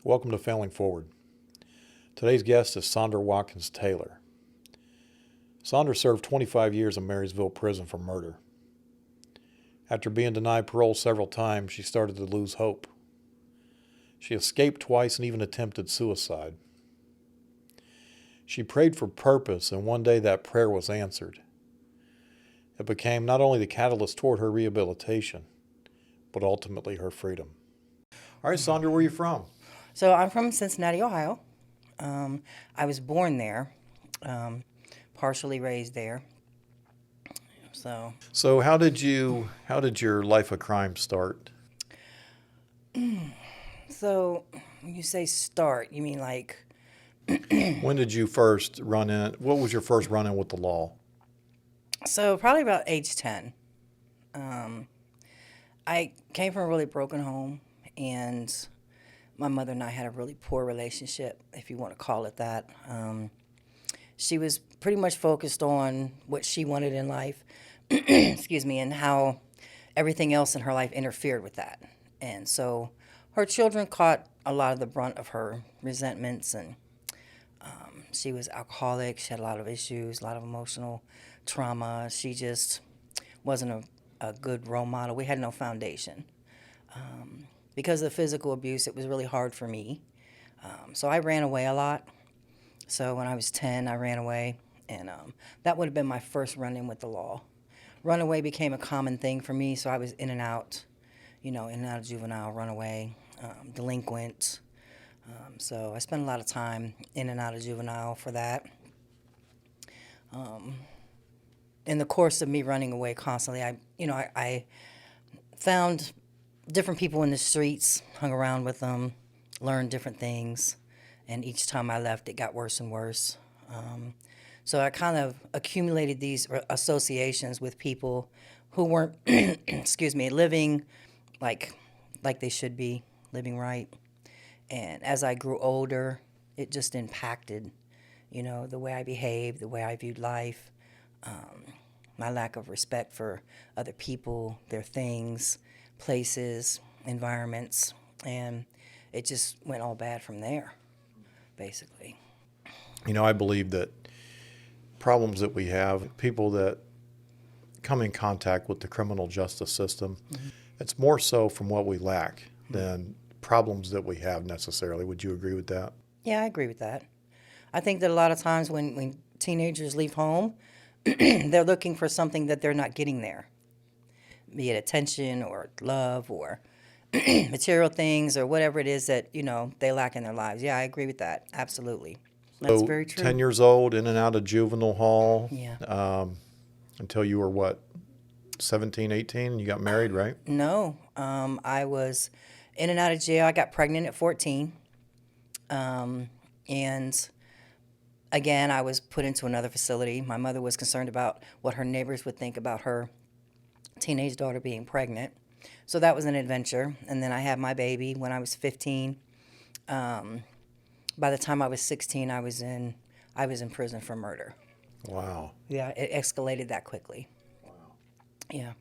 Welcome to Failing Forward. Today's guest is Saundra Watkins Taylor. Saundra served 25 years in Marysville Prison for murder. After being denied parole several times, she started to lose hope. She escaped twice and even attempted suicide. She prayed for purpose, and one day that prayer was answered. It became not only the catalyst toward her rehabilitation, but ultimately her freedom. All right, Saundra, where are you from? So I'm from Cincinnati, Ohio. I was born there, partially raised there. So how did your life of crime start? So when you say start, you mean like, When did you first run in? What was your first run in with the law? so probably about age 10. I came from a really broken home, and my mother and I had a really poor relationship, if you want to call it that. She was pretty much focused on what she wanted in life, excuse me, and how everything else in her life interfered with that. And so her children caught a lot of the brunt of her resentments, and she was alcoholic. She had a lot of issues, a lot of emotional trauma. She just wasn't a good role model. We had no foundation. Because of the physical abuse, it was really hard for me. So I ran away a lot. So when I was 10, I ran away, and that would have been my first run-in with the law. Runaway became a common thing for me, so I was in and out, in and out of juvenile, runaway, delinquent. So I spent a lot of time in and out of juvenile for that. In the course of me running away constantly, I found different people in the streets, hung around with them, learned different things, and each time I left, it got worse and worse. So I kind of accumulated these associations with people who weren't, excuse me, living like they should be, living right. And as I grew older, it just impacted, the way I behaved, the way I viewed life, my lack of respect for other people, their things, places, environments, and it just went all bad from there, basically. I believe that problems that we have, people that come in contact with the criminal justice system, it's more so from what we lack than problems that we have necessarily. Would you agree with that? Yeah, I agree with that. I think that a lot of times when teenagers leave home, they're looking for something that they're not getting there, be it attention or love or material things or whatever it is that, they lack in their lives. Yeah, I agree with that. Absolutely. That's So very true. 10 years old, in and out of juvenile hall, Yeah. Until you were what, 17, 18, you got married, right? No, I was in and out of jail. I got pregnant at 14. And again, I was put into another facility. My mother was concerned about what her neighbors would think about her teenage daughter being pregnant. So that was an adventure. And then I had my baby when I was 15. By the time I was 16, I was in prison for murder. Wow. Yeah, it escalated that quickly. Wow. Yeah.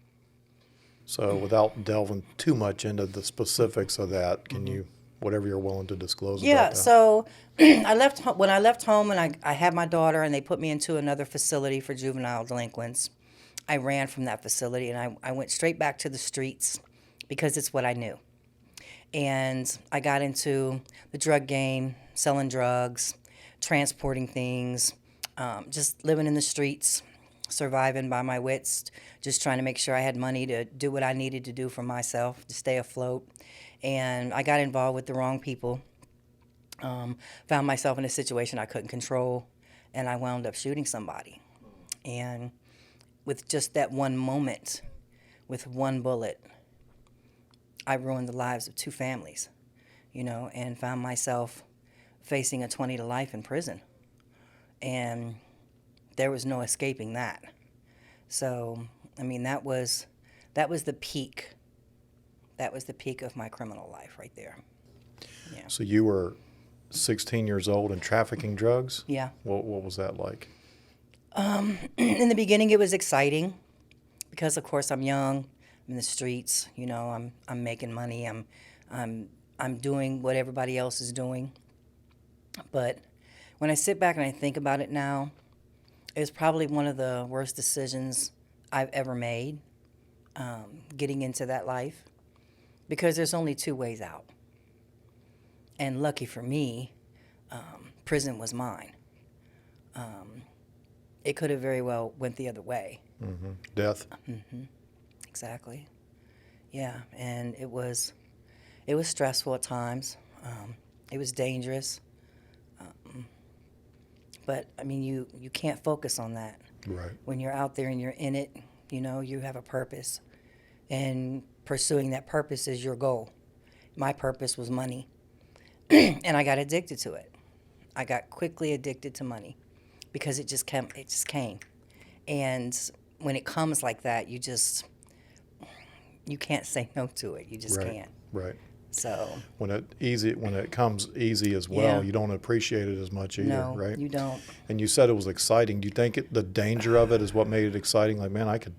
So without delving too much into the specifics of that, can you, whatever you're willing to disclose about that? So when I left home and I had my daughter and they put me into another facility for juvenile delinquents, I ran from that facility and I went straight back to the streets because it's what I knew. And I got into the drug game, selling drugs, transporting things, just living in the streets, surviving by my wits, just trying to make sure I had money to do what I needed to do for myself, to stay afloat. And I got involved with the wrong people, found myself in a situation I couldn't control, and I wound up shooting somebody. And with just that one moment, with one bullet, I ruined the lives of two families, and found myself facing a 20 to life in prison. And there was no escaping that. So, that was the peak. That was the peak of my criminal life right there. Yeah. So you were 16 years old and trafficking drugs? Yeah. What was that like? In the beginning, it was exciting because, of course, I'm young, I'm in the streets. I'm making money. I'm I'm doing what everybody else is doing. But when I sit back and I think about it now, it's probably one of the worst decisions I've ever made, getting into that life, because there's only two ways out. And lucky for me, prison was mine. It could have very well went the other way. Death. Exactly. Yeah, and it was stressful at times. It was dangerous. But I mean, you can't focus on that. Right. When you're out there and you're in it, you have a purpose, and pursuing that purpose is your goal. My purpose was money, and I got addicted to it. I got quickly addicted to money because it just came. And when it comes like that, you can't say no to it. You just can't. Right. So when it comes easy as well, Yeah. you don't appreciate it as much either, no, right? you don't. And you said it was exciting. Do you think the danger of it is what made it exciting? Like, man, I could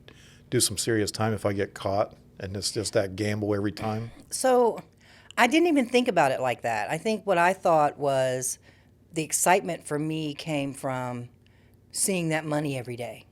do some serious time if I get caught, and it's just that gamble every time. So I didn't even think about it like that. I think what I thought was the excitement for me came from seeing that money every day.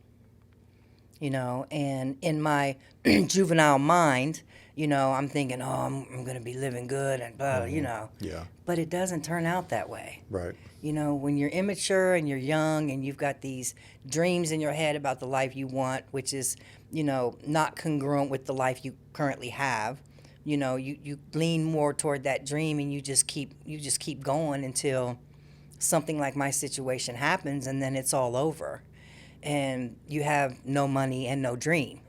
And in my juvenile mind, I'm thinking, oh, I'm going to be living good and blah, Yeah. But it doesn't turn out that way. Right. When you're immature and you're young and you've got these dreams in your head about the life you want, which is, not congruent with the life you currently have, you lean more toward that dream, and you just keep going until something like my situation happens, and then it's all over. And you have no money and no dream,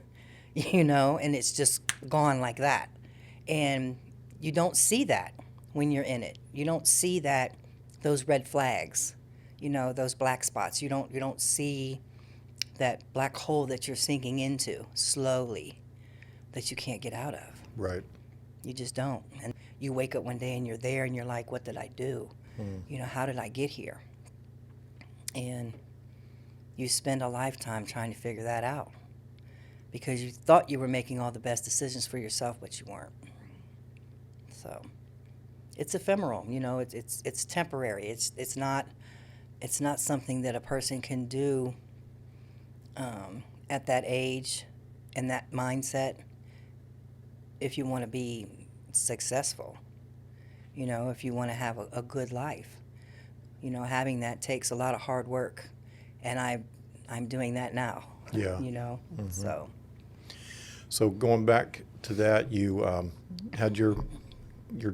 and it's just gone like that. And you don't see that when you're in it. You don't see those red flags, those black spots. You don't see that black hole that you're sinking into slowly, that you can't get out of. Right. You just don't. And you wake up one day and you're there and you're like, what did I do? How did I get here? And you spend a lifetime trying to figure that out, because you thought you were making all the best decisions for yourself, but you weren't. So it's ephemeral, it's temporary. It's not something that a person can do at that age and that mindset if you want to be successful, if you want to have a good life. Having that takes a lot of hard work, and I'm doing that now. Yeah. So going back to that, you had your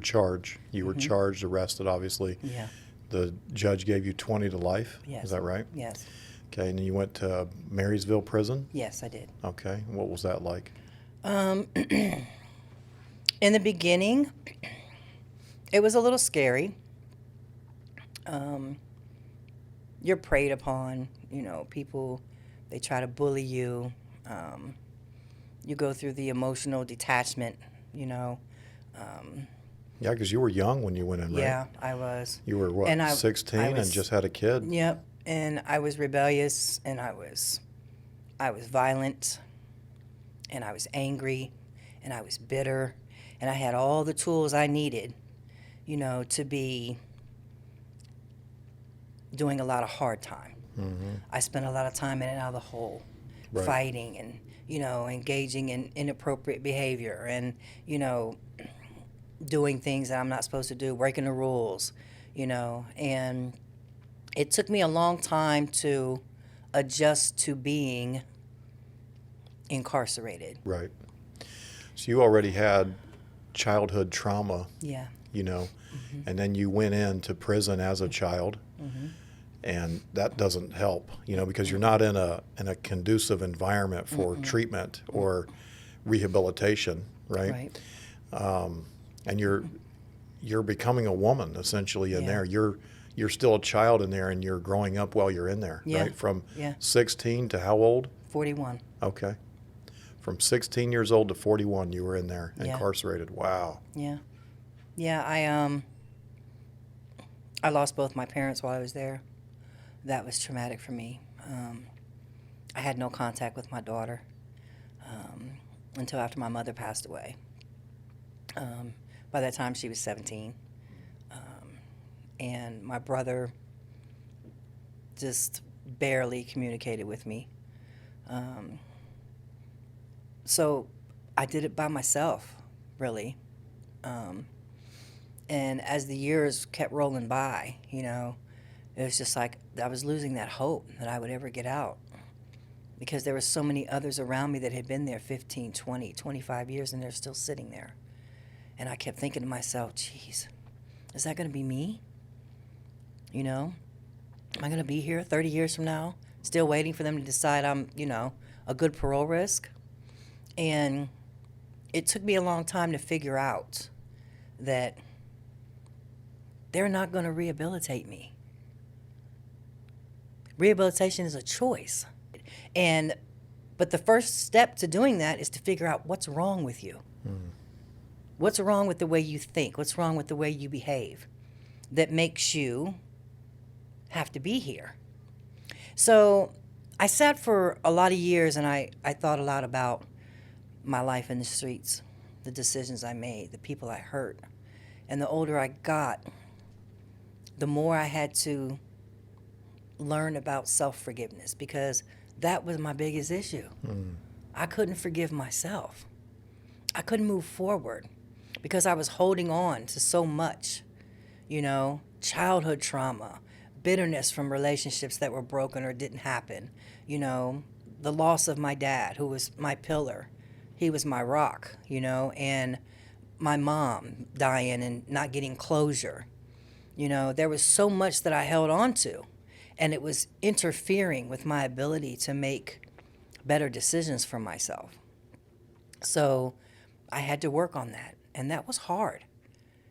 charge. You were charged, arrested, obviously. Yeah. The judge gave you 20 to life. Yes. Is that right? Yes. Okay, and then you went to Marysville Prison? Yes, I did. Okay, what was that like? In the beginning, it was a little scary. You're preyed upon, people, they try to bully you. You go through the emotional detachment, Yeah, because you were young when you went in, right? Yeah, I was. You were, what, And 16 I was- and just had a kid? Yep, and I was rebellious, and I was violent, and I was angry, and I was bitter, and I had all the tools I needed, to be doing a lot of hard time. I spent a lot of time in and out of the hole, Right. fighting and, engaging in inappropriate behavior and, doing things that I'm not supposed to do, breaking the rules, and it took me a long time to adjust to being incarcerated. Right. So you already had childhood trauma, Yeah. and then you went into prison as a child, and that doesn't help, because you're not in a conducive environment for treatment or rehabilitation, right? And you're becoming a woman essentially in there. You're still a child in there, and you're growing up while you're in there, Yeah. right? From Yeah. 16 to how old? 41. Okay. From 16 years old to 41, you were in there, Yeah. incarcerated. Wow. Yeah. Yeah, I lost both my parents while I was there. That was traumatic for me. I had no contact with my daughter until after my mother passed away. by that time she was 17. And my brother just barely communicated with me. So I did it by myself, really. And as the years kept rolling by, it was just like I was losing that hope that I would ever get out, because there were so many others around me that had been there 15, 20, 25 years, and they're still sitting there. And I kept thinking to myself, geez, is that going to be me? Am I going to be here 30 years from now, still waiting for them to decide I'm, a good parole risk? And it took me a long time to figure out that they're not going to rehabilitate me. Rehabilitation is a choice. But the first step to doing that is to figure out what's wrong with you. What's wrong with the way you think? What's wrong with the way you behave that makes you have to be here? So I sat for a lot of years and I thought a lot about my life in the streets, the decisions I made, the people I hurt. And the older I got, the more I had to learn about self-forgiveness, because that was my biggest issue. I couldn't forgive myself. I couldn't move forward because I was holding on to so much, childhood trauma, bitterness from relationships that were broken or didn't happen, the loss of my dad, who was my pillar. He was my rock, and my mom dying and not getting closure. There was so much that I held on to, and it was interfering with my ability to make better decisions for myself. So I had to work on that, and that was hard.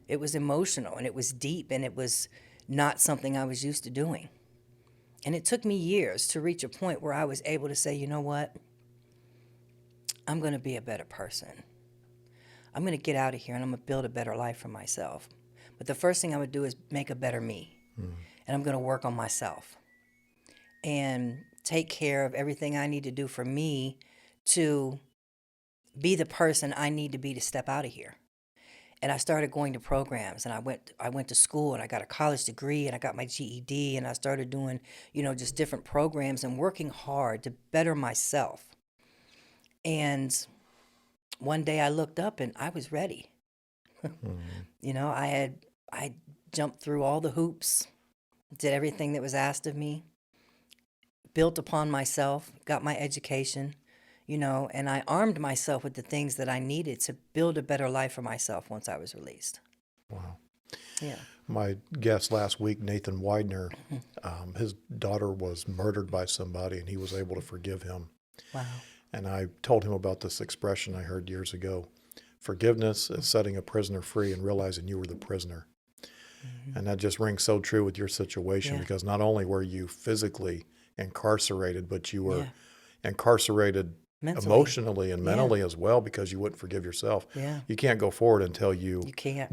It was emotional, and it was deep, and it was not something I was used to doing. And it took me years to reach a point where I was able to say, you know what? I'm going to be a better person. I'm going to get out of here, and I'm going to build a better life for myself. But the first thing I would do is make a better me. And I'm going to work on myself and take care of everything I need to do for me to be the person I need to be to step out of here. And I started going to programs, and I went to school, and I got a college degree, and I got my GED, and I started doing, just different programs and working hard to better myself. And one day I looked up and I was ready. I jumped through all the hoops, did everything that was asked of me, built upon myself, got my education, and I armed myself with the things that I needed to build a better life for myself once I was released. Wow. Yeah. My guest last week, Nathan Widener, his daughter was murdered by somebody, and he was able to forgive him. Wow. And I told him about this expression I heard years ago. Forgiveness is setting a prisoner free and realizing you were the prisoner. And that just rings so true with your situation, because not only were you physically incarcerated, but you were incarcerated emotionally and mentally as well, because you wouldn't forgive yourself. Yeah. You can't go forward until you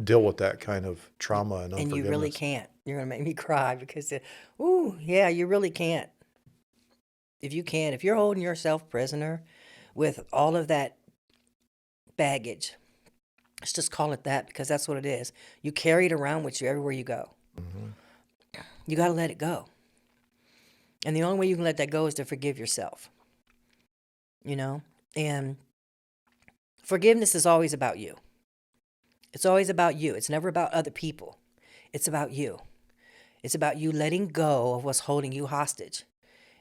deal with that kind of trauma and unforgiveness. And you really can't. You're going to make me cry because, you really can't. If you're holding yourself prisoner with all of that baggage, let's just call it that, because that's what it is. You carry it around with you everywhere you go. You got to let it go. And the only way you can let that go is to forgive yourself. And forgiveness is always about you. It's always about you. It's never about other people. It's about you. It's about you letting go of what's holding you hostage.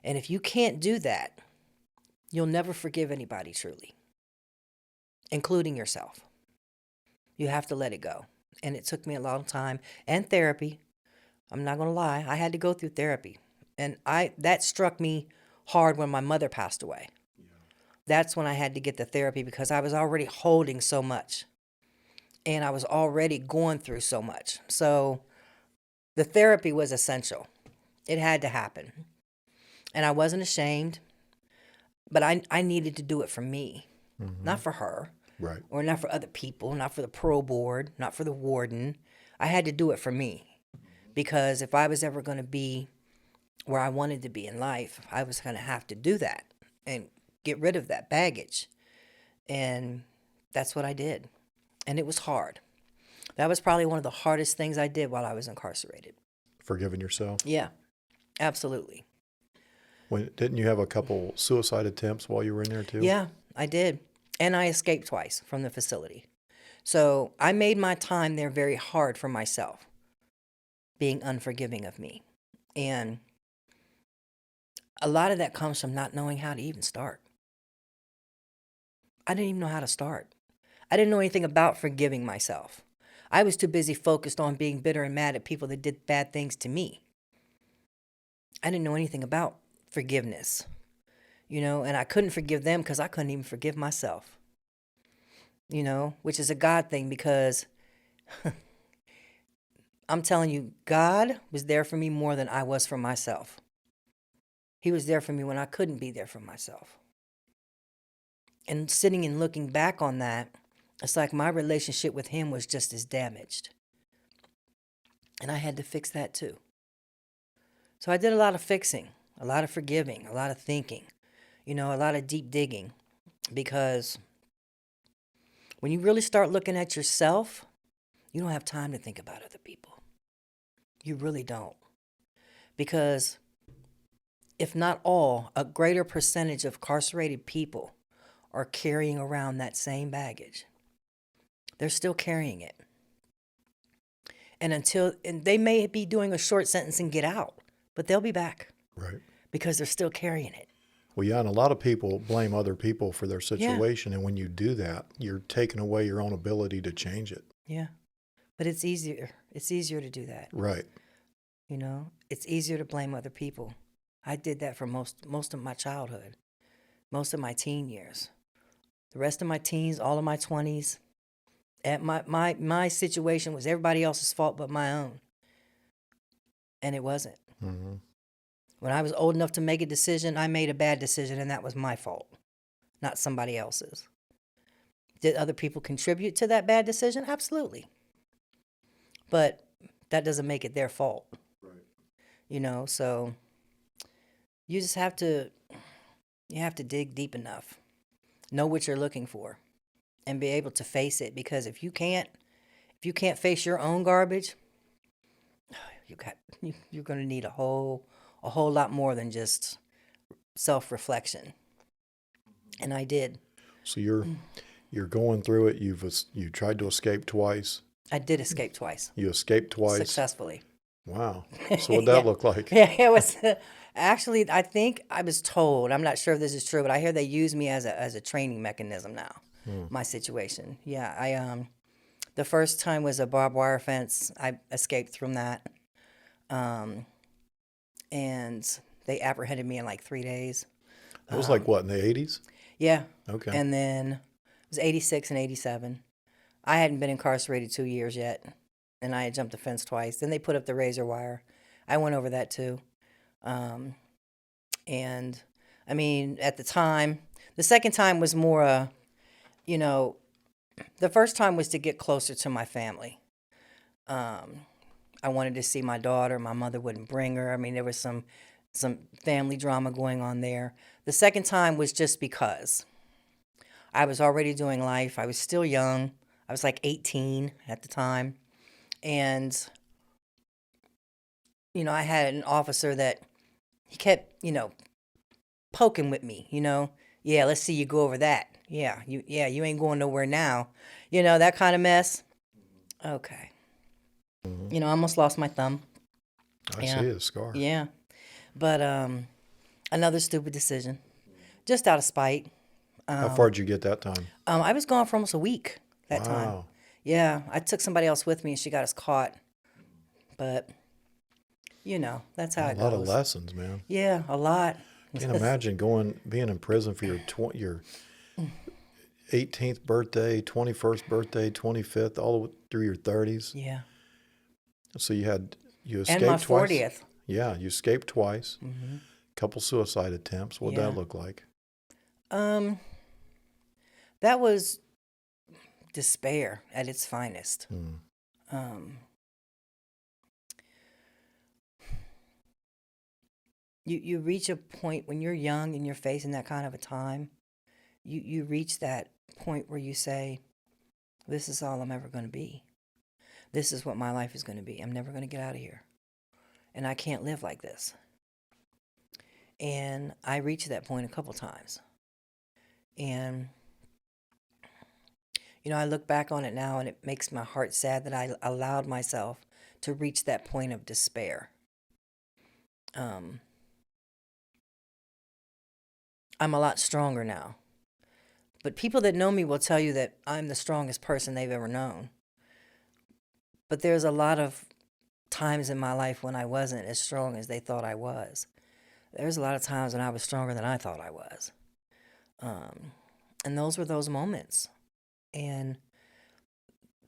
And if you can't do that, you'll never forgive anybody truly, including yourself. You have to let it go. And it took me a long time and therapy. I'm not going to lie. I had to go through therapy. And that struck me hard when my mother passed away. That's when I had to get the therapy, because I was already holding so much. And I was already going through so much. So the therapy was essential. It had to happen. And I wasn't ashamed, but I needed to do it for me, not for her. Right. Or not for other people, not for the parole board, not for the warden. I had to do it for me, because if I was ever going to be where I wanted to be in life, I was going to have to do that and get rid of that baggage. And that's what I did. And it was hard. That was probably one of the hardest things I did while I was incarcerated. Forgiving yourself? Yeah, absolutely. Didn't you have a couple suicide attempts while you were in there too? Yeah, I did. And I escaped twice from the facility. So I made my time there very hard for myself, being unforgiving of me. And a lot of that comes from not knowing how to even start. I didn't even know how to start. I didn't know anything about forgiving myself. I was too busy focused on being bitter and mad at people that did bad things to me. I didn't know anything about forgiveness, and I couldn't forgive them because I couldn't even forgive myself, which is a God thing because I'm telling you, God was there for me more than I was for myself. He was there for me when I couldn't be there for myself. And sitting and looking back on that, it's like my relationship with him was just as damaged. And I had to fix that too. So I did a lot of fixing, a lot of forgiving, a lot of thinking, a lot of deep digging. Because when you really start looking at yourself, you don't have time to think about other people. You really don't. Because if not all, a greater percentage of incarcerated people are carrying around that same baggage. They're still carrying it. And they may be doing a short sentence and get out, but they'll be back. Right. Because they're still carrying it. Well, yeah, and a lot of people blame other people for their situation, and when you do that, you're taking away your own ability to change it. Yeah. But it's easier. It's easier to do that. Right. It's easier to blame other people. I did that for most of my childhood, most of my teen years. The rest of my teens, all of my 20s, my situation was everybody else's fault but my own. And it wasn't. Mm-hmm. When I was old enough to make a decision, I made a bad decision, and that was my fault, not somebody else's. Did other people contribute to that bad decision? Absolutely. But that doesn't make it their fault. Right. So you just have to dig deep enough, know what you're looking for, and be able to face it. Because if you can't face your own garbage, you're going to need a whole lot more than just self-reflection. And I did. So you're going through it. You tried to escape twice. I did escape twice. You escaped twice Successfully. Wow. So what'd that look like? Yeah, it was actually, I think I was told, I'm not sure if this is true, but I hear they use me as a training mechanism now. My situation. Yeah, I the first time was a barbed wire fence. I escaped from that. And they apprehended me in like 3 days. It was like what, in the 80s? Yeah. Okay. And then it was 86 and 87. I hadn't been incarcerated 2 years yet, and I had jumped the fence twice. Then they put up the razor wire. I went over that too. And I mean, at the time, the second time was more, the first time was to get closer to my family. I wanted to see my daughter. My mother wouldn't bring her. I mean, there was some family drama going on there. The second time was just because I was already doing life. I was still young. I was like 18 at the time. And, I had an officer that he kept, poking with me, Yeah, let's see you go over that. Yeah, you ain't going nowhere now. That kind of mess. Okay. I almost lost my thumb. I see a scar. Yeah. But another stupid decision. Just out of spite. How far did you get that time? I was gone for almost a week that time. Wow. Yeah, I took somebody else with me and she got us caught. But, that's how it goes. A lot of lessons, man. Yeah, a lot. Can't imagine being in prison for your 18th birthday, 21st birthday, 25th, all the way through your 30s. Yeah. So you escaped And my twice. 40th. Yeah, you escaped twice. Mm-hmm. Couple suicide attempts. What'd that look like? That was despair at its finest. You reach a point when you're young and you're facing that kind of a time, you reach that point where you say, this is all I'm ever going to be. This is what my life is going to be. I'm never going to get out of here. And I can't live like this. And I reached that point a couple times. And, I look back on it now and it makes my heart sad that I allowed myself to reach that point of despair. I'm a lot stronger now. But people that know me will tell you that I'm the strongest person they've ever known. But there's a lot of times in my life when I wasn't as strong as they thought I was. There's a lot of times when I was stronger than I thought I was. And those were those moments. And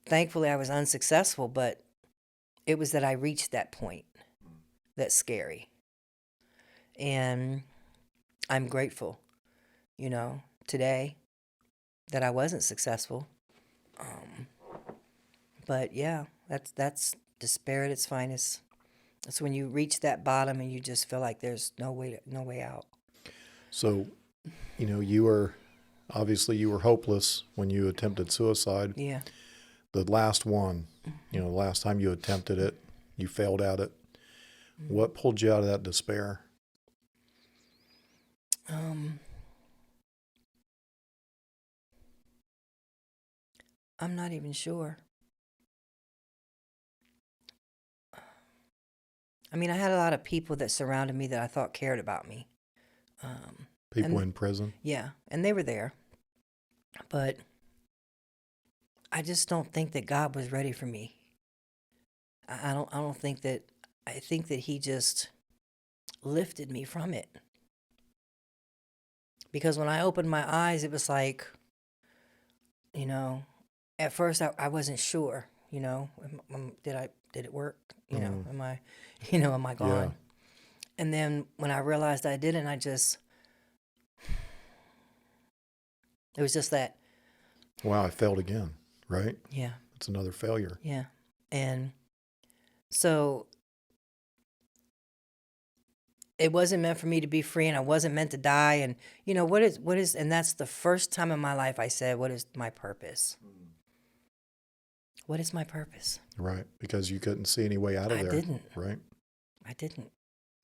thankfully I was unsuccessful, but it was that I reached that point that's scary. And I'm grateful, today that I wasn't successful. But yeah, that's despair at its finest. It's when you reach that bottom and you just feel like there's no way out. So, you were hopeless when you attempted suicide. Yeah. The last one, the last time you attempted it, you failed at it. What pulled you out of that despair? I'm not even sure. I mean, I had a lot of people that surrounded me that I thought cared about me. People in prison? Yeah, and they were there. But I just don't think that God was ready for me. I don't think that. I think that He just lifted me from it. Because when I opened my eyes, it was like, at first I wasn't sure, did it work? Am I, am I gone? Yeah. And then when I realized I didn't, it was just that. Wow, I failed again, right? Yeah. It's another failure. Yeah. And so it wasn't meant for me to be free, and I wasn't meant to die. And what is, and that's the first time in my life I said, what is my purpose? What is my purpose? Right. Because you couldn't see any way out of there. I didn't. Right. I didn't.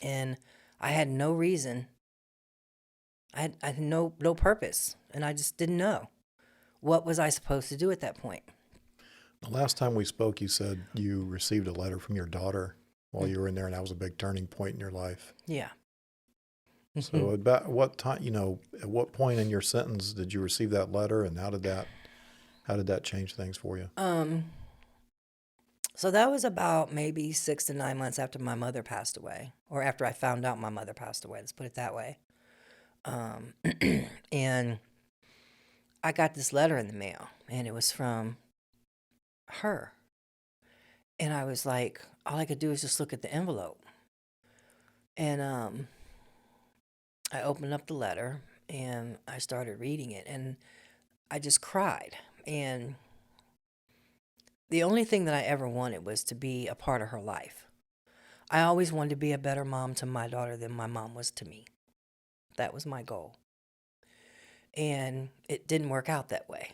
And I had no reason. I had no purpose, and I just didn't know. What was I supposed to do at that point? The last time we spoke, you said you received a letter from your daughter while you were in there, and that was a big turning point in your life. Yeah. So about what time, at what point in your sentence did you receive that letter, and how did that change things for you? So that was about maybe 6 to 9 months after my mother passed away, or after I found out my mother passed away. Let's put it that way. And I got this letter in the mail, and it was from her. And I was like, all I could do is just look at the envelope. And I opened up the letter, and I started reading it, and I just cried. And the only thing that I ever wanted was to be a part of her life. I always wanted to be a better mom to my daughter than my mom was to me. That was my goal. And it didn't work out that way.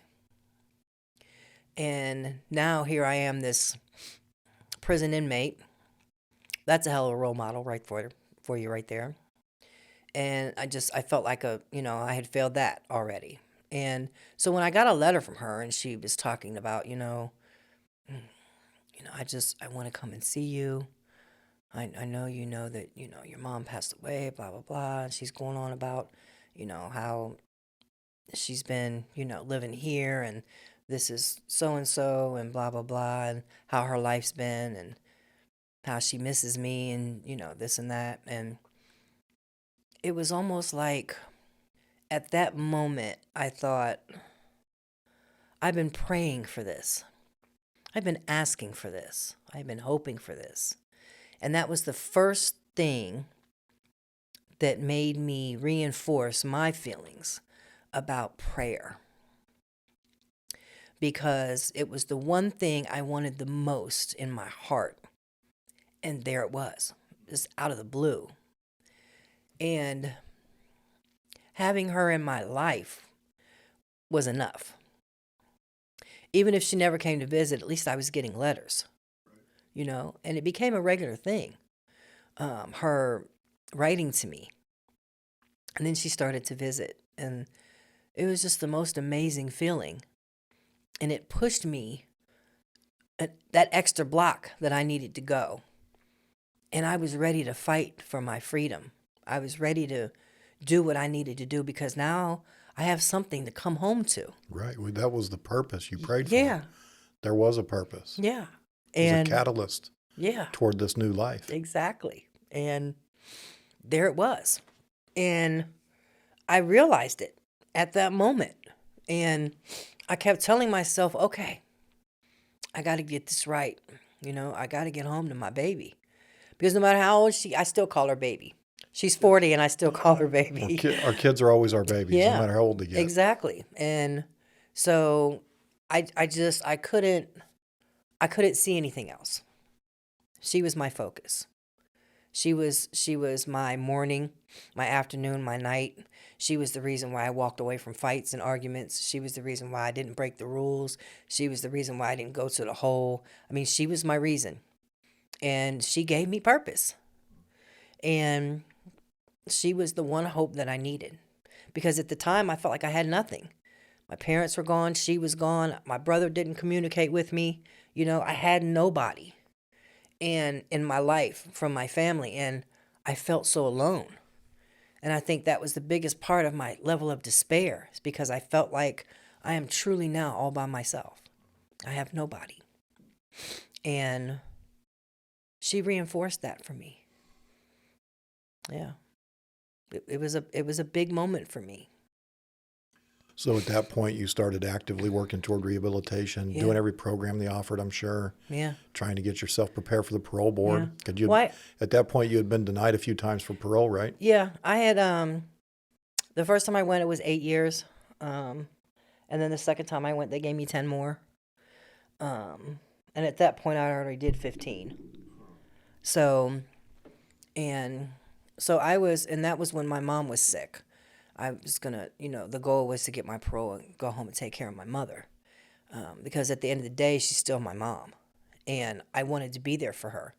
And now here I am, this prison inmate. That's a hell of a role model right for you right there. And I felt like I had failed that already. And so when I got a letter from her and she was talking about, I want to come and see you. I know you know that, your mom passed away, blah, blah, blah. And she's going on about, how she's been, living here, and this is so-and-so, and blah, blah, blah, and how her life's been, and how she misses me, and, this and that. And it was almost like at that moment, I thought, I've been praying for this. I've been asking for this. I've been hoping for this. And that was the first thing that made me reinforce my feelings about prayer. Because it was the one thing I wanted the most in my heart. And there it was, just out of the blue. And having her in my life was enough. Even if she never came to visit, at least I was getting letters. and it became a regular thing. Her writing to me. And then she started to visit. And it was just the most amazing feeling. And it pushed me that extra block that I needed to go. And I was ready to fight for my freedom. I was ready to do what I needed to do because now I have something to come home to. Right. Well, that was the purpose you prayed Yeah. for. There was a purpose. Yeah. It was And a catalyst yeah, toward this new life. exactly. And there it was. And I realized it at that moment. And I kept telling myself, okay, I got to get this right. I got to get home to my baby. Because no matter how old I still call her baby. She's 40 and I still call her baby. Our kids are always our babies, Yeah, no matter how old they get. exactly. And so I couldn't see anything else. She was my focus. She was my morning, my afternoon, my night. She was the reason why I walked away from fights and arguments. She was the reason why I didn't break the rules. She was the reason why I didn't go to the hole. I mean, she was my reason. And she gave me purpose. And she was the one hope that I needed. Because at the time, I felt like I had nothing. My parents were gone. She was gone. My brother didn't communicate with me. I had nobody and in my life from my family. And I felt so alone. And I think that was the biggest part of my level of despair. Is because I felt like I am truly now all by myself. I have nobody. And she reinforced that for me. Yeah. It was a big moment for me. So at that point, you started actively working toward rehabilitation, Yeah. doing every program they offered, I'm sure, Yeah. trying to get yourself prepared for the parole board. Yeah. Could you? Well, At that point, you had been denied a few times for parole, right? yeah. I had the first time I went, it was 8 years. And then the second time I went, they gave me 10 more. And at that point, I already did 15. So and that was when my mom was sick. I was gonna, the goal was to get my parole and go home and take care of my mother. Because at the end of the day, she's still my mom. And I wanted to be there for her.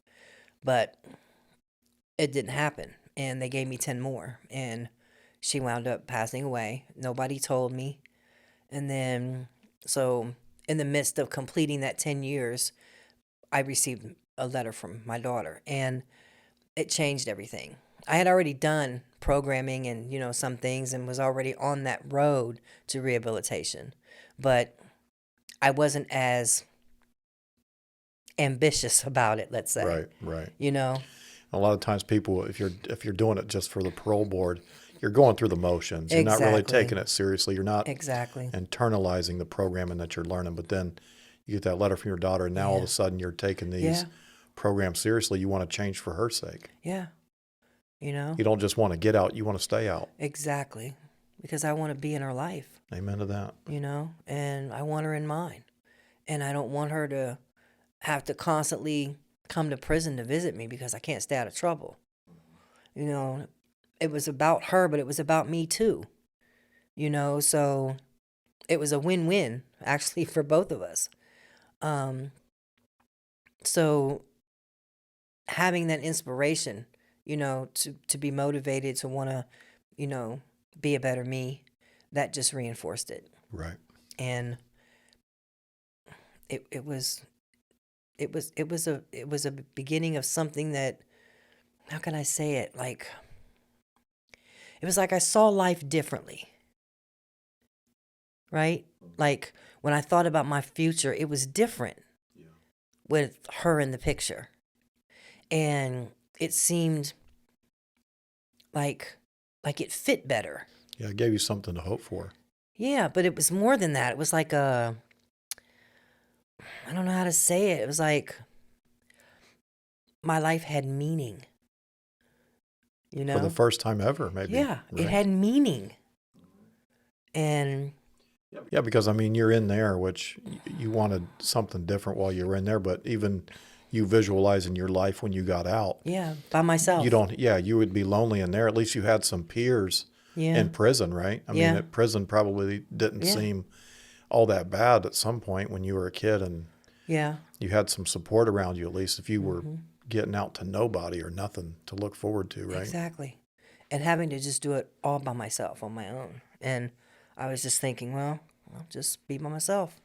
But it didn't happen. And they gave me 10 more. And she wound up passing away. Nobody told me. And then, so in the midst of completing that 10 years, I received a letter from my daughter. And it changed everything. I had already done programming and, some things and was already on that road to rehabilitation. But I wasn't as ambitious about it, let's say. Right. A lot of times people, if you're doing it just for the parole board, you're going through the motions. You're not really Exactly. taking it seriously. You're not Exactly. internalizing the programming that you're learning. But then you get that letter from your daughter, and now all of a sudden you're taking these Yeah. programs seriously. You want to change for her sake. Yeah. You don't just want to get out. You want to stay out. Exactly. Because I want to be in her life, Amen to that. and I want her in mine. And I don't want her to have to constantly come to prison to visit me because I can't stay out of trouble. It was about her, but it was about me too. So it was a win-win actually for both of us. So having that inspiration, to be motivated to want to, be a better me, that just reinforced it. Right. And it was a beginning of something that, how can I say it? Like, it was like I saw life differently. Right? Like when I thought about my future, it was different with her in the picture. And it seemed like it fit better. Yeah, it gave you something to hope for. Yeah, but it was more than that. It was like I don't know how to say it. It was like my life had meaning. For the first time ever, maybe. Yeah, right? it had meaning. And yeah, because you're in there, which you wanted something different while you were in there, but even you visualizing your life when you got out. Yeah, by myself. You would be lonely in there. At least you had some peers in prison, right? Prison probably didn't seem all that bad at some point when you were a kid and Yeah. You had some support around you, at least if you were getting out to nobody or nothing to look forward to, right? Exactly. And having to just do it all by myself on my own. And I was just thinking, well, I'll just be by myself,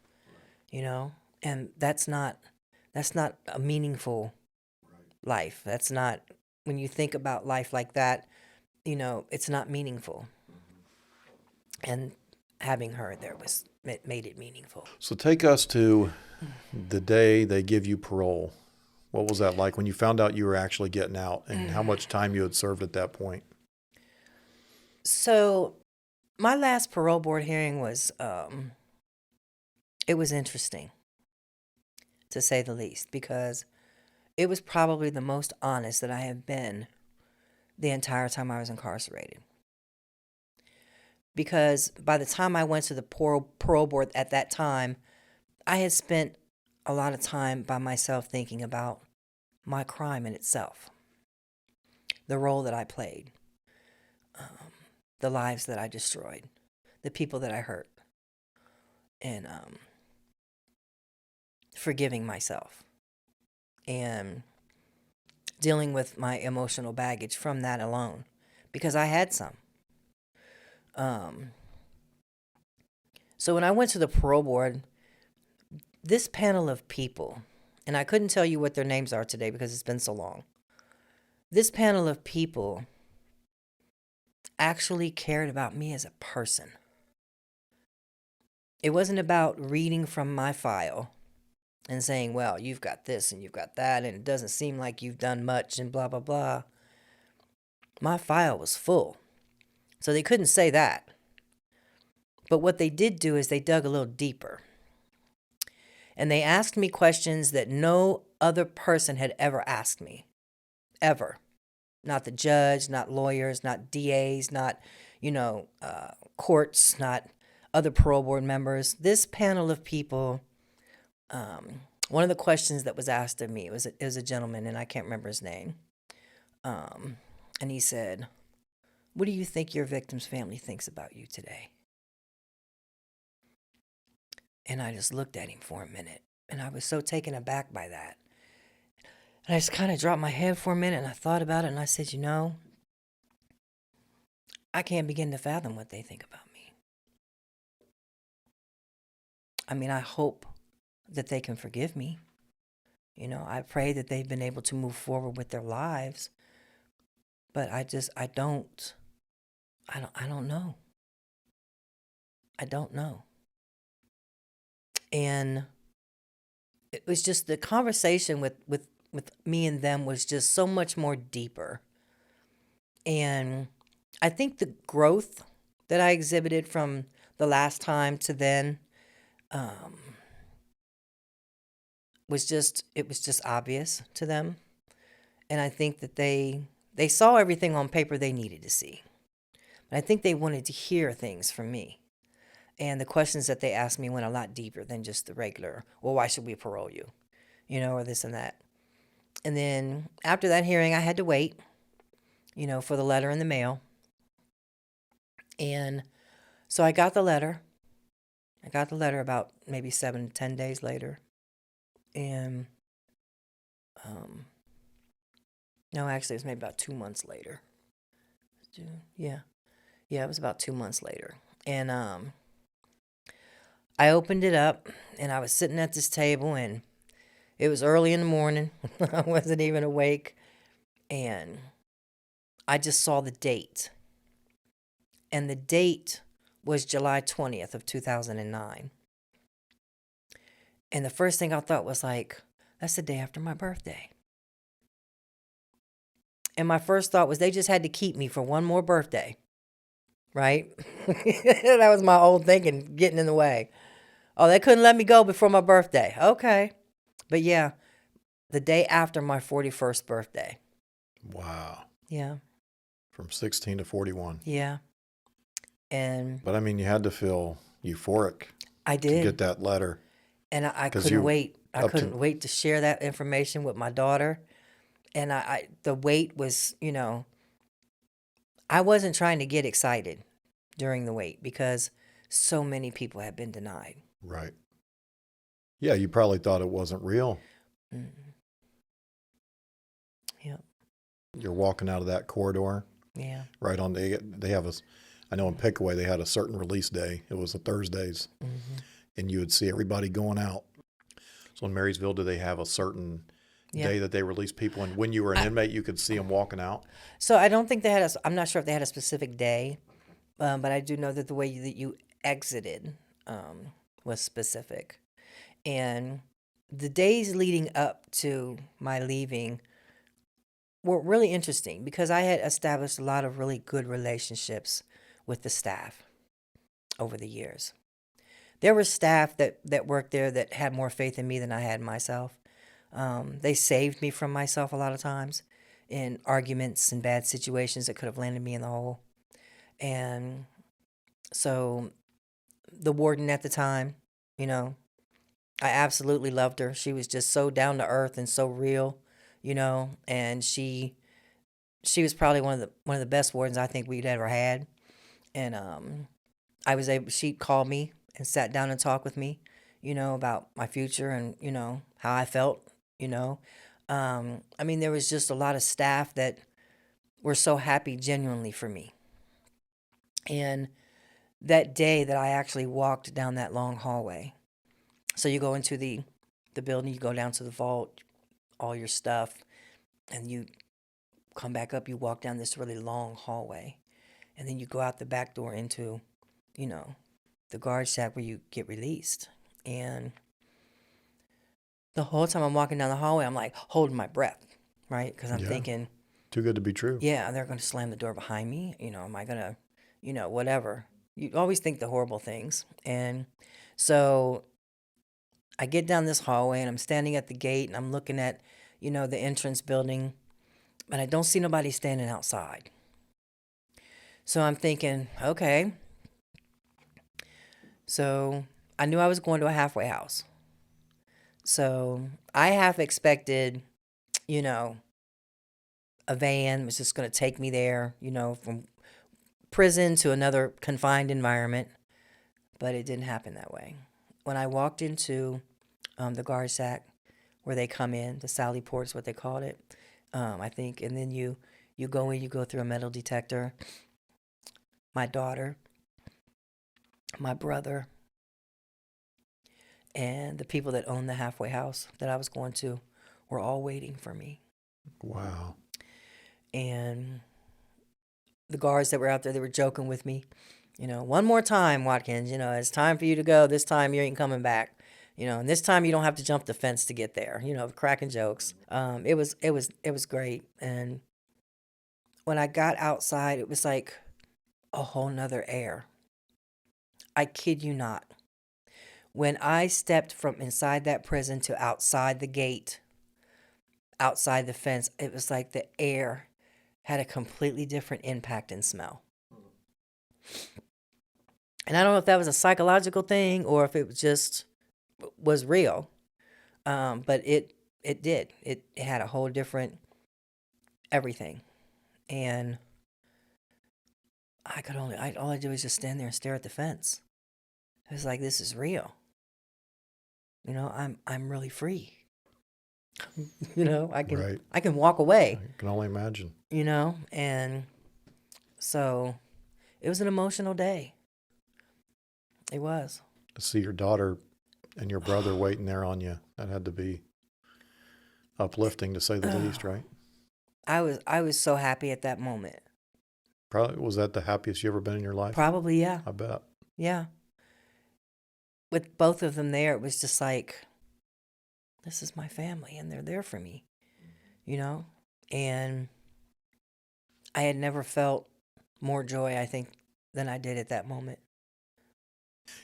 you know? And that's not a meaningful life. That's not, when you think about life like that, it's not meaningful. And having her there it made it meaningful. So take us to the day they give you parole. What was that like when you found out you were actually getting out, and how much time you had served at that point? So my last parole board hearing was, it was interesting, to say the least, because it was probably the most honest that I have been the entire time I was incarcerated. Because by the time I went to the parole board at that time, I had spent a lot of time by myself thinking about my crime in itself, the role that I played, the lives that I destroyed, the people that I hurt, and forgiving myself and dealing with my emotional baggage from that alone, because I had some. So when I went to the parole board, this panel of people, and I couldn't tell you what their names are today because it's been so long. This panel of people actually cared about me as a person. It wasn't about reading from my file and saying, well, you've got this and you've got that, and it doesn't seem like you've done much and blah, blah, blah. My file was full. So they couldn't say that. But what they did do is they dug a little deeper. And they asked me questions that no other person had ever asked me. Ever. Not the judge, not lawyers, not DAs, not, courts, not other parole board members. This panel of people, one of the questions that was asked of me, it was a gentleman, and I can't remember his name. And he said, what do you think your victim's family thinks about you today? And I just looked at him for a minute, and I was so taken aback by that. And I just kind of dropped my head for a minute, and I thought about it, and I said, I can't begin to fathom what they think about me. I mean, I hope that they can forgive me. I pray that they've been able to move forward with their lives. But I don't know. I don't know. And it was just the conversation with me and them was just so much more deeper. And I think the growth that I exhibited from the last time to then was just obvious to them. And I think that they saw everything on paper they needed to see. But I think they wanted to hear things from me. And the questions that they asked me went a lot deeper than just the regular, well, why should we parole you? Or this and that. And then after that hearing, I had to wait, for the letter in the mail. And so I got the letter. I got the letter about maybe 7 to 10 days later. And, no, actually, it was maybe about 2 months later. Yeah. Yeah, it was about 2 months later. And, I opened it up, and I was sitting at this table, and it was early in the morning. I wasn't even awake. And I just saw the date. And the date was July 20th of 2009. And the first thing I thought was like, that's the day after my birthday. And my first thought was they just had to keep me for one more birthday. Right? That was my old thinking getting in the way. Oh, they couldn't let me go before my birthday. Okay. But yeah, the day after my 41st birthday. Wow. Yeah. From 16 to 41. Yeah. But I mean, you had to feel euphoric. I did. To get that letter. And I couldn't wait. I couldn't wait to share that information with my daughter. And the wait was, I wasn't trying to get excited during the wait because so many people had been denied. Right. Yeah, you probably thought it wasn't real. Mm. Yeah, You're walking out of that corridor, yeah. right on. They have a. I know in Pickaway they had a certain release day. It was a Thursdays, Hmm. and you would see everybody going out. So in Marysville, do they have a certain Yeah. day that they release people? And when you were an inmate, you could see them walking out. So I don't think they had a. I'm not sure if they had a specific day, but I do know that the way that you exited was specific, and the days leading up to my leaving were really interesting because I had established a lot of really good relationships with the staff over the years. There were staff that worked there that had more faith in me than I had in myself. They saved me from myself a lot of times in arguments and bad situations that could have landed me in the hole. And so the warden at the time, you know, I absolutely loved her. She was just so down to earth and so real, and she was probably one of the best wardens I think we'd ever had. And I was able. She called me and sat down and talked with me, about my future and how I felt. You know, I mean, there was just a lot of staff that were so happy genuinely for me. And that day that I actually walked down that long hallway, so you go into the building, you go down to the vault, all your stuff, and you come back up. You walk down this really long hallway, and then you go out the back door into, you know, the guard shack where you get released. And the whole time I'm walking down the hallway, I'm like holding my breath, right? Because I'm Yeah, thinking, too good to be true. yeah, they're going to slam the door behind me. Am I going to, whatever. You always think the horrible things. And so I get down this hallway and I'm standing at the gate and I'm looking at, the entrance building, but I don't see nobody standing outside. So I'm thinking, okay. So I knew I was going to a halfway house. So I half expected, you know, a van was just going to take me there, from prison to another confined environment. But it didn't happen that way. When I walked into the guard shack where they come in, the Sally Port's what they called it, I think, and then you go in, you go through a metal detector. My daughter, my brother, and the people that owned the halfway house that I was going to were all waiting for me. Wow. And the guards that were out there, they were joking with me. One more time, Watkins, it's time for you to go. This time you ain't coming back. And this time you don't have to jump the fence to get there. Cracking jokes. It was great. And when I got outside, it was like a whole nother air. I kid you not. When I stepped from inside that prison to outside the gate, outside the fence, it was like the air had a completely different impact and smell. And I don't know if that was a psychological thing or if it was real. But it did. It had a whole different everything. And all I did was just stand there and stare at the fence. It was like, this is real. I'm really free. Right. I can walk away, I can only imagine. and so it was an emotional day. It was. To see your daughter and your brother waiting there on you, that had to be uplifting to say the least, right? I was so happy at that moment. Probably was that the happiest you ever been in your life? Probably, yeah. I bet. Yeah. With both of them there, it was just like, this is my family and they're there for me, And I had never felt more joy, I think, than I did at that moment.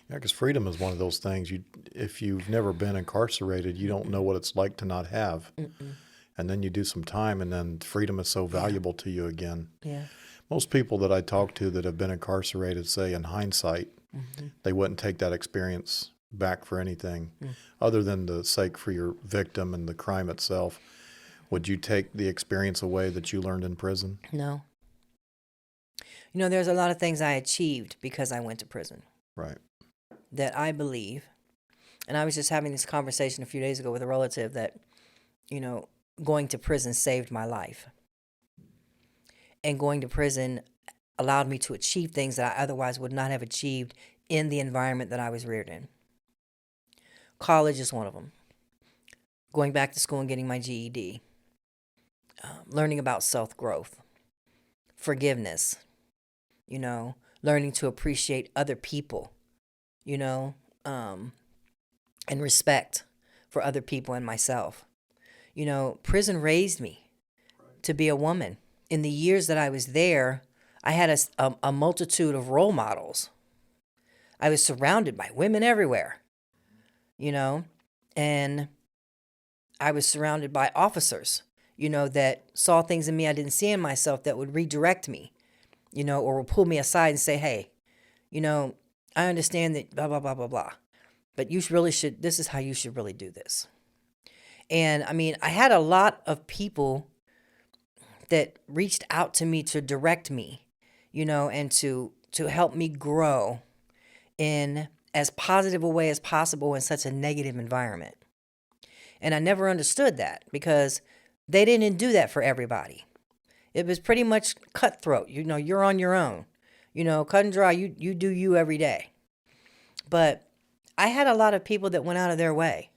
Yeah, because freedom is one of those things. If you've never been incarcerated, you don't know what it's like to not have. Mm-mm. And then you do some time, and then freedom is so Yeah. valuable to you again. Yeah. Most people that I talk to that have been incarcerated say, in hindsight, Mm-hmm. they wouldn't take that experience back for anything, Mm. other than the sake for your victim and the crime itself. Would you take the experience away that you learned in prison? No. There's a lot of things I achieved because I went to prison Right. that I believe, And I was just having this conversation a few days ago with a relative that, going to prison saved my life. And going to prison allowed me to achieve things that I otherwise would not have achieved in the environment that I was reared in. College is one of them. Going back to school and getting my GED. Learning about self-growth. Forgiveness. Learning to appreciate other people. And respect for other people and myself. Prison raised me to be a woman. In the years that I was there, I had a multitude of role models. I was surrounded by women everywhere, and I was surrounded by officers, that saw things in me I didn't see in myself that would redirect me, or would pull me aside and say, hey, I understand that blah, blah, blah, blah, blah. But you really should, this is how you should really do this. And I had a lot of people that reached out to me to direct me, and to help me grow in as positive a way as possible in such a negative environment. And I never understood that because they didn't do that for everybody. It was pretty much cutthroat. You're on your own. Cut and dry, you do you every day. But I had a lot of people that went out of their way,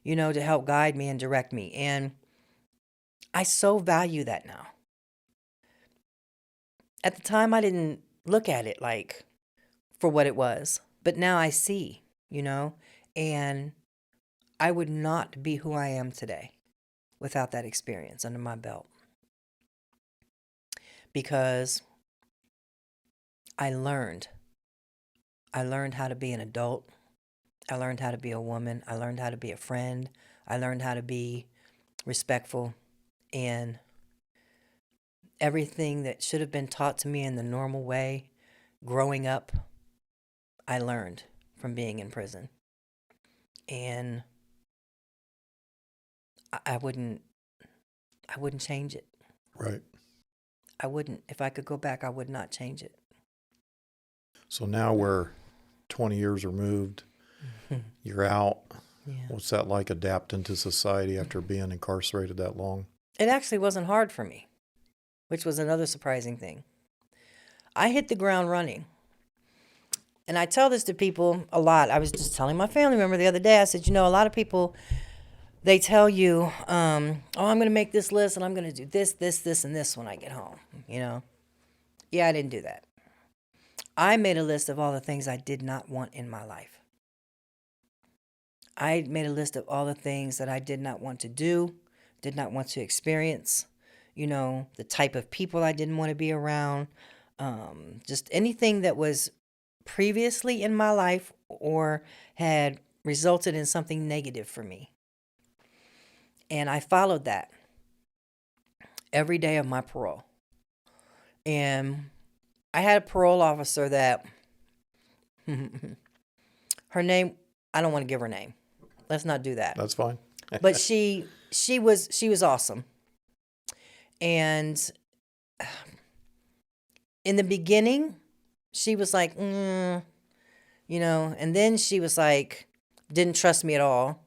to help guide me and direct me. And I so value that now. At the time, I didn't look at it like for what it was. But now I see, and I would not be who I am today without that experience under my belt. Because I learned how to be an adult. I learned how to be a woman. I learned how to be a friend. I learned how to be respectful. And everything that should have been taught to me in the normal way growing up, I learned from being in prison. And I wouldn't change it. Right. I wouldn't. If I could go back, I would not change it. So now we're 20 years removed. You're out. Yeah. What's that like, adapting to society after being incarcerated that long? It actually wasn't hard for me, which was another surprising thing. I hit the ground running. And I tell this to people a lot. I was just telling my family member the other day, I said, a lot of people, they tell you, I'm going to make this list and I'm going to do this, this, this, and this when I get home. Yeah, I didn't do that. I made a list of all the things I did not want in my life. I made a list of all the things that I did not want to do, did not want to experience, the type of people I didn't want to be around, just anything that was previously in my life or had resulted in something negative for me. And I followed that every day of my parole. And I had a parole officer that her name, I don't want to give her name. Let's not do that. That's fine. But she was awesome. And in the beginning, she was like, and then she was like, didn't trust me at all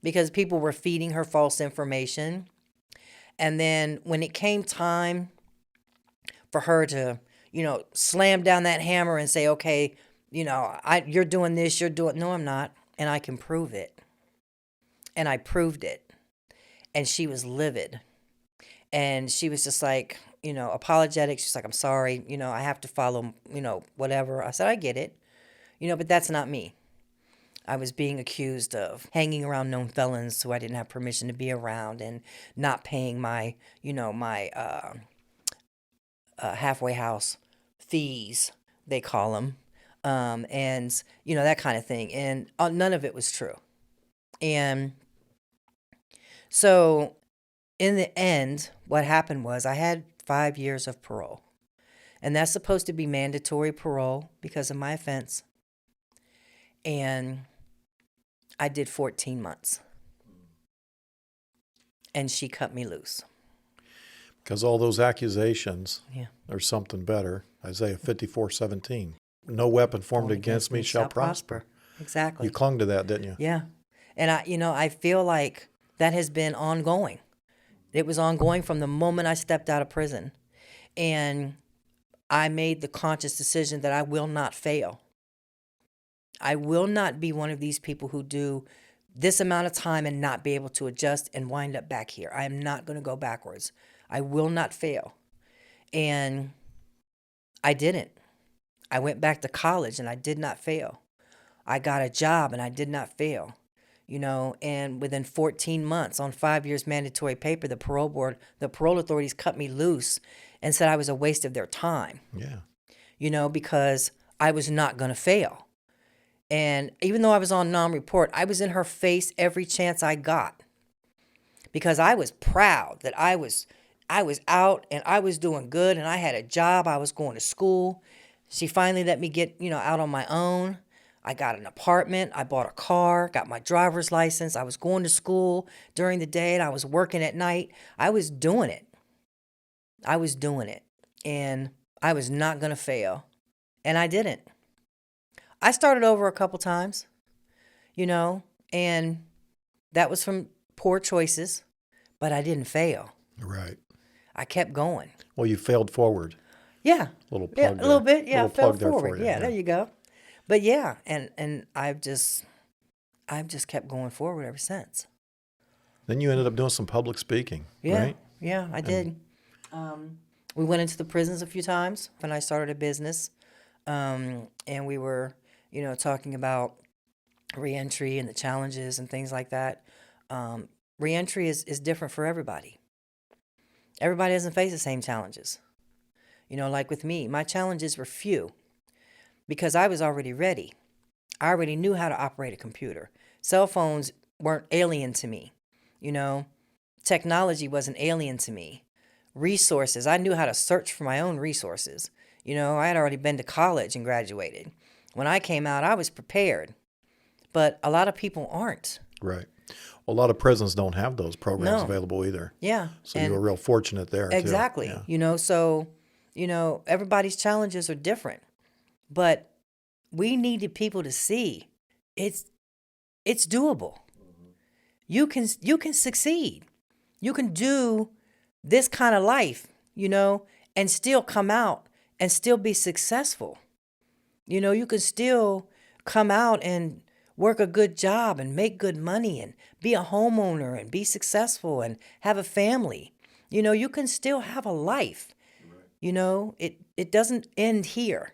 because people were feeding her false information. And then when it came time for her to, slam down that hammer and say, okay, you're doing this, no, I'm not. And I can prove it. And I proved it. And she was livid. And she was just like, apologetic. She's like, I'm sorry, I have to follow, whatever. I said, I get it, but that's not me. I was being accused of hanging around known felons who I didn't have permission to be around and not paying my, halfway house fees, they call them, and, that kind of thing. And none of it was true. And so in the end, what happened was I had 5 years of parole. And that's supposed to be mandatory parole because of my offense. And I did 14 months. And she cut me loose. Because all those accusations, Yeah. there's something better. Isaiah 54:17. No weapon formed against me shall prosper. exactly. You clung to that, didn't you? Yeah. And I feel like that has been ongoing. It was ongoing from the moment I stepped out of prison. And I made the conscious decision that I will not fail. I will not be one of these people who do this amount of time and not be able to adjust and wind up back here. I am not going to go backwards. I will not fail. And I didn't. I went back to college and I did not fail. I got a job and I did not fail. And within 14 months on 5 years mandatory paper, the parole authorities cut me loose and said I was a waste of their time. Yeah. Because I was not going to fail. And even though I was on non-report, I was in her face every chance I got because I was proud that I was out and I was doing good and I had a job. I was going to school. She finally let me get, out on my own. I got an apartment. I bought a car, got my driver's license. I was going to school during the day and I was working at night. I was doing it. And I was not going to fail. And I didn't. I started over a couple times, and that was from poor choices, but I didn't fail. Right. I kept going. Well, you failed forward. Yeah. Little plug Yeah, a little there. bit. Yeah, Little fell plug there forward. for you. Yeah, there you go. But yeah, and I've just kept going forward ever since. Then you ended up doing some public speaking, Yeah. right? Yeah, I did. We went into the prisons a few times when I started a business, and we were, talking about reentry and the challenges and things like that. Reentry is different for everybody. Everybody doesn't face the same challenges. Like with me, my challenges were few because I was already ready. I already knew how to operate a computer. Cell phones weren't alien to me. Technology wasn't alien to me. Resources, I knew how to search for my own resources. I had already been to college and graduated. When I came out, I was prepared. But a lot of people aren't. Right. Well, a lot of prisons don't have those programs No. available either. Yeah. So you were real fortunate there, Exactly. too. Yeah. So, everybody's challenges are different. But we needed people to see it's doable. You can succeed. You can do this kind of life, and still come out and still be successful. You can still come out and work a good job and make good money and be a homeowner and be successful and have a family. You can still have a life. It doesn't end here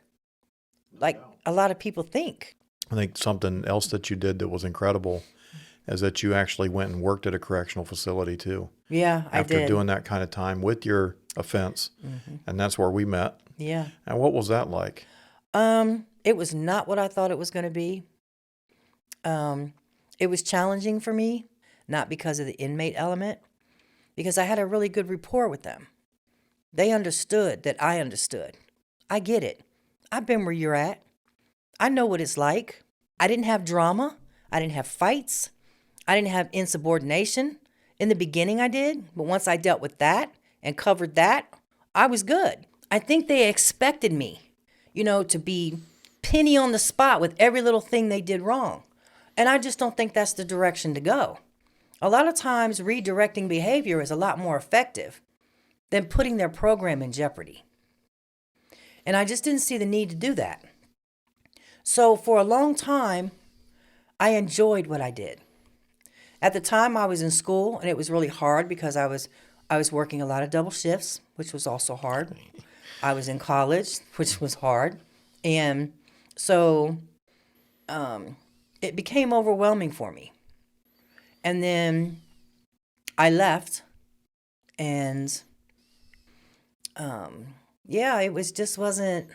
like a lot of people think. I think something else that you did that was incredible is that you actually went and worked at a correctional facility, too. Yeah, I did. After doing that kind of time with your offense. Mm-hmm. And that's where we met. Yeah. And what was that like? It was not what I thought it was going to be. It was challenging for me, not because of the inmate element, because I had a really good rapport with them. They understood that I understood. I get it. I've been where you're at. I know what it's like. I didn't have drama. I didn't have fights. I didn't have insubordination. In the beginning I did, but once I dealt with that and covered that, I was good. I think they expected me, to be penny on the spot with every little thing they did wrong. And I just don't think that's the direction to go. A lot of times redirecting behavior is a lot more effective than putting their program in jeopardy. And I just didn't see the need to do that. So for a long time, I enjoyed what I did. At the time I was in school, and it was really hard because I was working a lot of double shifts, which was also hard. I was in college, which was hard. And so it became overwhelming for me. And then I left, and it wasn't.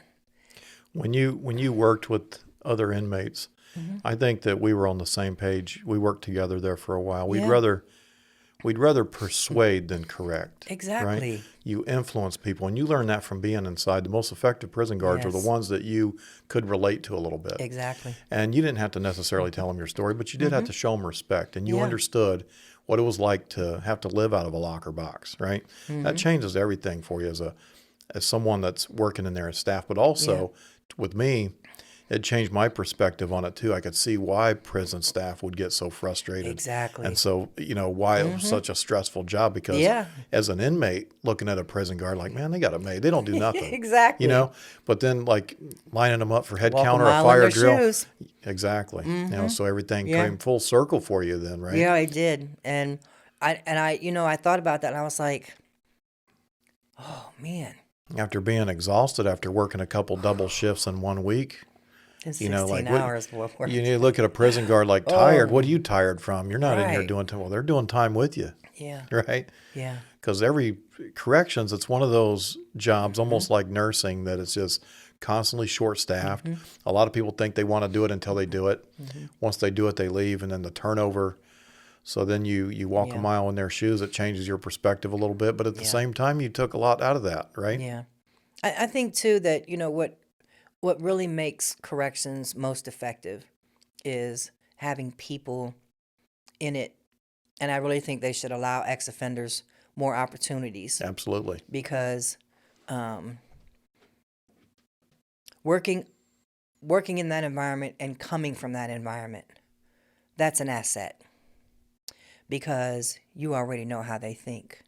When you worked with other inmates, mm-hmm. I think that we were on the same page. We worked together there for a while. We'd rather persuade than correct. Exactly. Right? You influence people, and you learn that from being inside. The most effective prison guards are the ones that you could relate to a little bit. Exactly. And you didn't have to necessarily tell them your story, but you did mm-hmm. have to show them respect, and you understood what it was like to have to live out of a locker box, right? Mm-hmm. That changes everything for you as someone that's working in there as staff, but also with me, it changed my perspective on it too. I could see why prison staff would get so frustrated. Exactly. And so, why it was such a stressful job, because Yeah. as an inmate looking at a prison guard, like, man, they got it made. They don't do nothing. Exactly. But then like lining them up for head Walk count a or a mile in fire their drill. shoes. Exactly. So everything Yeah. came full circle for you then, right? Yeah, I did. And I thought about that and I was like, oh man. After being exhausted, after working a couple double shifts in 1 week, It's like 16 hours of work. you look at a prison guard like tired. What are you tired from? You're not in here Right. doing time. Well, they're doing time with you, Yeah. right? Yeah. Because every corrections, it's one of those jobs, almost like nursing, that it's just constantly short-staffed. A lot of people think they want to do it until they do it. Once they do it, they leave, and then the turnover. So then you walk a Yeah. mile in their shoes. It changes your perspective a little bit, but at the Yeah. same time, you took a lot out of that, right? Yeah. I think too that, what really makes corrections most effective is having people in it. And I really think they should allow ex-offenders more opportunities Absolutely. because working in that environment and coming from that environment, that's an asset because you already know how they think.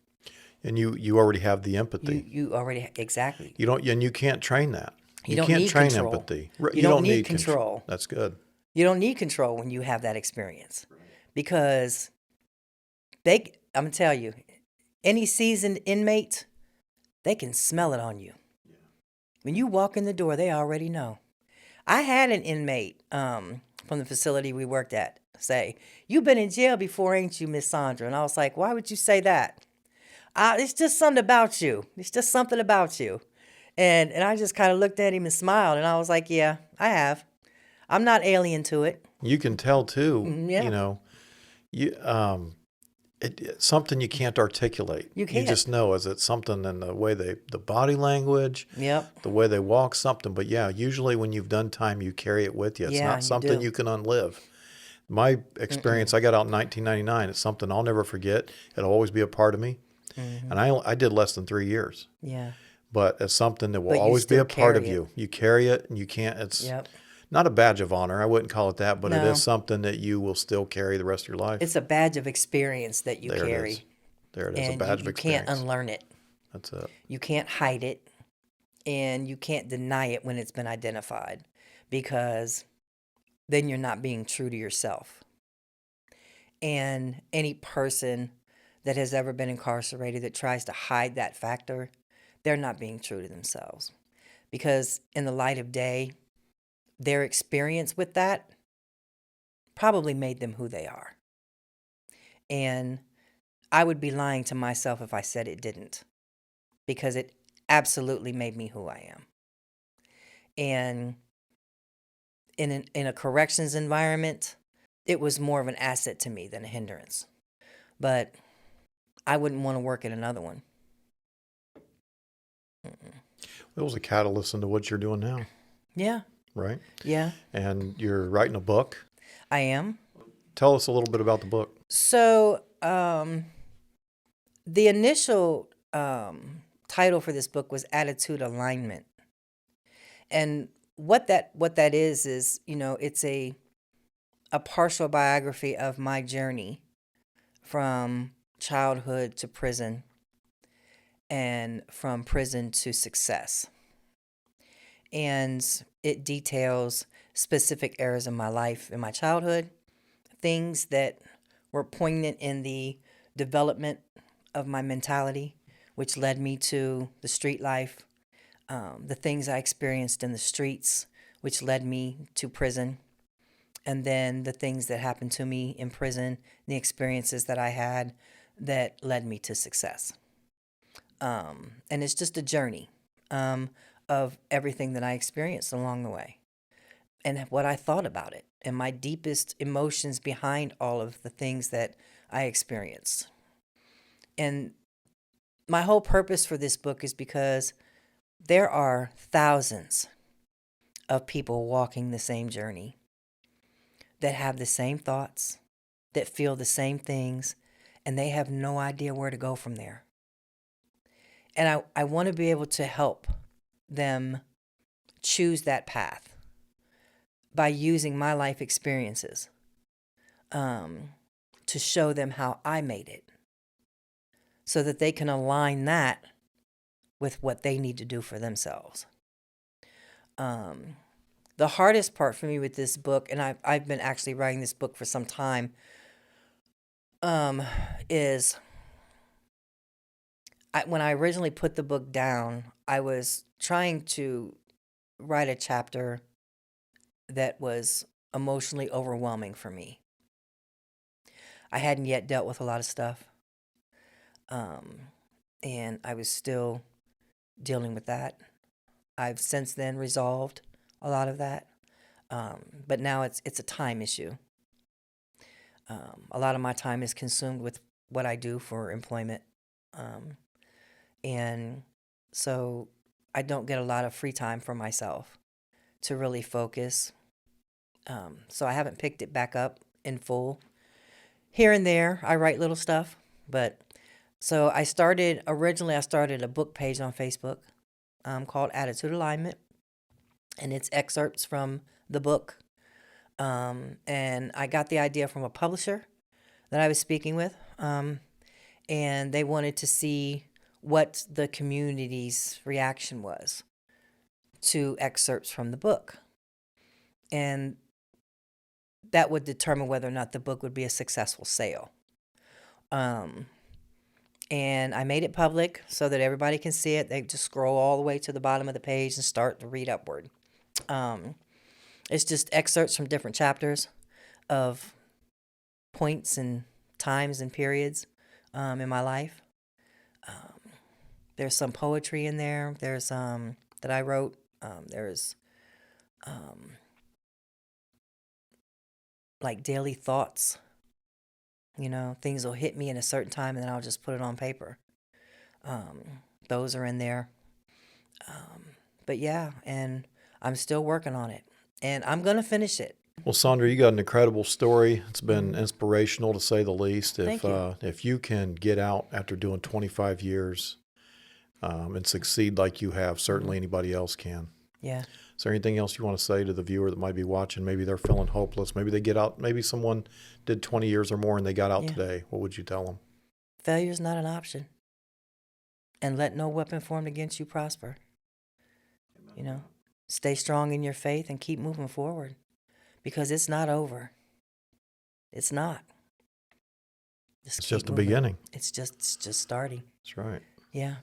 And you already have the empathy. You already, exactly. And you can't train that. You You don't can't need train control. empathy. You don't need control. That's good. You don't need control when you have that experience because I'm going to tell you, any seasoned inmate, they can smell it on you. When you walk in the door, they already know. I had an inmate from the facility we worked at say, "You've been in jail before, ain't you, Miss Saundra?" And I was like, "Why would you say that?" It's just something about you. It's just something about you. And I just kind of looked at him and smiled, and I was like, "Yeah, I have. I'm not alien to it." You can tell too. Yeah. It's something you can't articulate. You can't. You just know, is it something in the way the body language, Yep. the way they walk, something. But yeah, usually when you've done time, you carry it with you. It's Yeah, not you something do. you can unlive. My experience, I got out in 1999. It's something I'll never forget. It'll always be a part of me. And I did less than 3 years, Yeah. but it's something that will But you always be still a part of carry it. you. You carry it, and you can't. It's Yep. not a badge of honor. I wouldn't call it that, but it No. is something that you will still carry the rest of your life. It's a badge of experience that you There it carry. is. There it is, a And badge of you can't experience. unlearn it. That's it. You can't hide it. And you can't deny it when it's been identified because then you're not being true to yourself. And any person that has ever been incarcerated that tries to hide that factor, they're not being true to themselves. Because in the light of day, their experience with that probably made them who they are. And I would be lying to myself if I said it didn't, because it absolutely made me who I am. And in a corrections environment, it was more of an asset to me than a hindrance. But I wouldn't want to work in another one. It was a catalyst into what you're doing now, Yeah, right? yeah, And you're writing a book. I am. Tell us a little bit about the book. So the initial title for this book was Attitude Alignment. And what that is, it's a partial biography of my journey from childhood to prison and from prison to success. And it details specific eras of my life in my childhood, things that were poignant in the development of my mentality, which led me to the street life, the things I experienced in the streets, which led me to prison, and then the things that happened to me in prison, the experiences that I had that led me to success. And it's just a journey of everything that I experienced along the way and what I thought about it and my deepest emotions behind all of the things that I experienced. And my whole purpose for this book is because there are thousands of people walking the same journey that have the same thoughts, that feel the same things, and they have no idea where to go from there. And I want to be able to help them choose that path. by using my life experiences to show them how I made it, so that they can align that with what they need to do for themselves. The hardest part for me with this book, and I've been actually writing this book for some time, is when I originally put the book down, I was trying to write a chapter that was emotionally overwhelming for me. I hadn't yet dealt with a lot of stuff, and I was still dealing with that. I've since then resolved a lot of that, but now it's a time issue. A lot of my time is consumed with what I do for employment, and so I don't get a lot of free time for myself to really focus. So I haven't picked it back up in full. Here and there, I write little stuff, but so I started a book page on Facebook called Attitude Alignment, and it's excerpts from the book. And I got the idea from a publisher that I was speaking with, and they wanted to see what the community's reaction was to excerpts from the book. And that would determine whether or not the book would be a successful sale. And I made it public so that everybody can see it. They just scroll all the way to the bottom of the page and start to read upward. It's just excerpts from different chapters of points and times and periods in my life. There's some poetry in there. There's that I wrote. There's like daily thoughts. You know, things will hit me in a certain time, and then I'll just put it on paper. Those are in there. But yeah, and I'm still working on it, and I'm gonna finish it. Well, Saundra, you got an incredible story. It's been inspirational, to say the least. Thank you. If you can get out after doing 25 years and succeed like you have, certainly anybody else can. Yeah. Is there anything else you want to say to the viewer that might be watching? Maybe they're feeling hopeless. Maybe they get out. Maybe someone did 20 years or more and they got out today. What would you tell them? Failure is not an option. And let no weapon formed against you prosper. You know, stay strong in your faith and keep moving forward, because it's not over. It's not. It's keep just the moving. beginning. It's just starting. That's right. Yeah.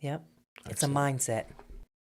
Yep. It's a Excellent. mindset.